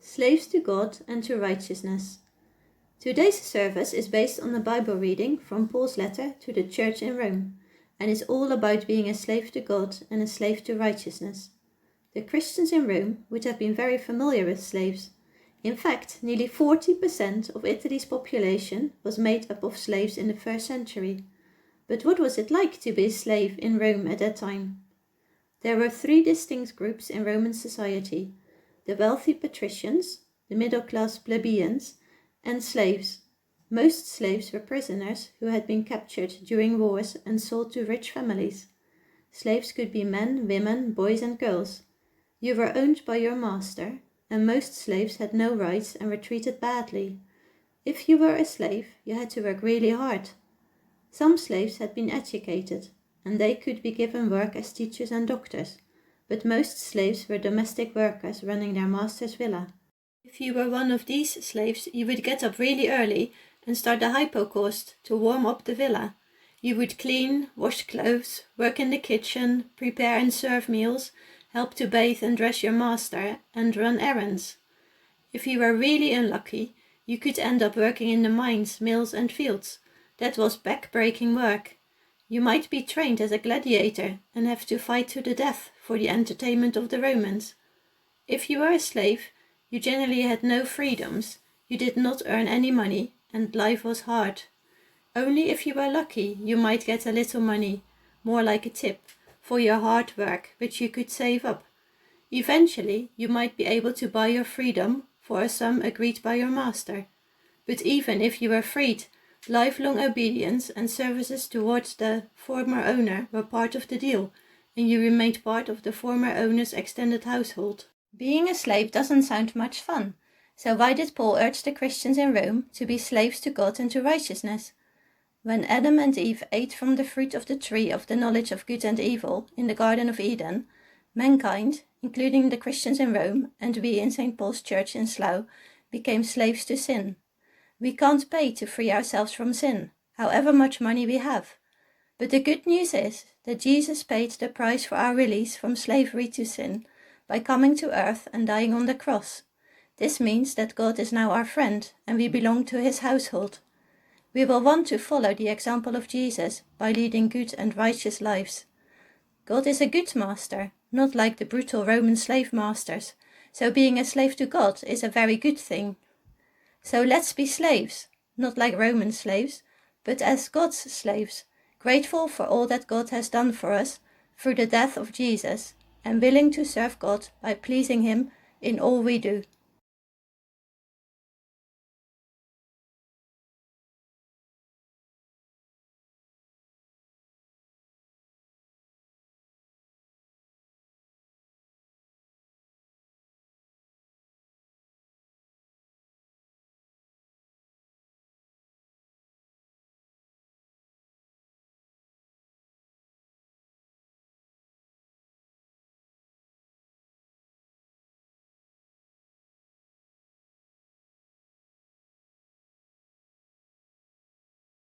Slaves to God and to righteousness. Today's service is based on the Bible reading from Paul's letter to the church in Rome, and is all about being a slave to God and a slave to righteousness. The Christians in Rome would have been very familiar with slaves. In fact, nearly 40% of Italy's population was made up of slaves in the first century. But what was it like to be a slave in Rome at that time? There were three distinct groups in Roman society: the wealthy patricians, the middle-class plebeians, and slaves. Most slaves were prisoners who had been captured during wars and sold to rich families. Slaves could be men, women, boys and girls. You were owned by your master, and most slaves had no rights and were treated badly. If you were a slave, you had to work really hard. Some slaves had been educated, and they could be given work as teachers and doctors, but most slaves were domestic workers running their master's villa. If you were one of these slaves, you would get up really early and start the hypocaust to warm up the villa. You would clean, wash clothes, work in the kitchen, prepare and serve meals, help to bathe and dress your master, and run errands. If you were really unlucky, you could end up working in the mines, mills and fields. That was back-breaking work. You might be trained as a gladiator and have to fight to the death for the entertainment of the Romans. If you were a slave, you generally had no freedoms, you did not earn any money, and life was hard. Only if you were lucky, you might get a little money, more like a tip, for your hard work, which you could save up. Eventually, you might be able to buy your freedom for a sum agreed by your master. But even if you were freed, lifelong obedience and services towards the former owner were part of the deal, and you remained part of the former owner's extended household. Being a slave doesn't sound much fun, so why did Paul urge the Christians in Rome to be slaves to God and to righteousness? When Adam and Eve ate from the fruit of the tree of the knowledge of good and evil in the Garden of Eden, mankind, including the Christians in Rome and we in St. Paul's Church in Slough, became slaves to sin. We can't pay to free ourselves from sin, however much money we have. But the good news is that Jesus paid the price for our release from slavery to sin by coming to earth and dying on the cross. This means that God is now our friend and we belong to his household. We will want to follow the example of Jesus by leading good and righteous lives. God is a good master, not like the brutal Roman slave masters, so being a slave to God is a very good thing. So let's be slaves, not like Roman slaves, but as God's slaves, grateful for all that God has done for us through the death of Jesus, and willing to serve God by pleasing him in all we do.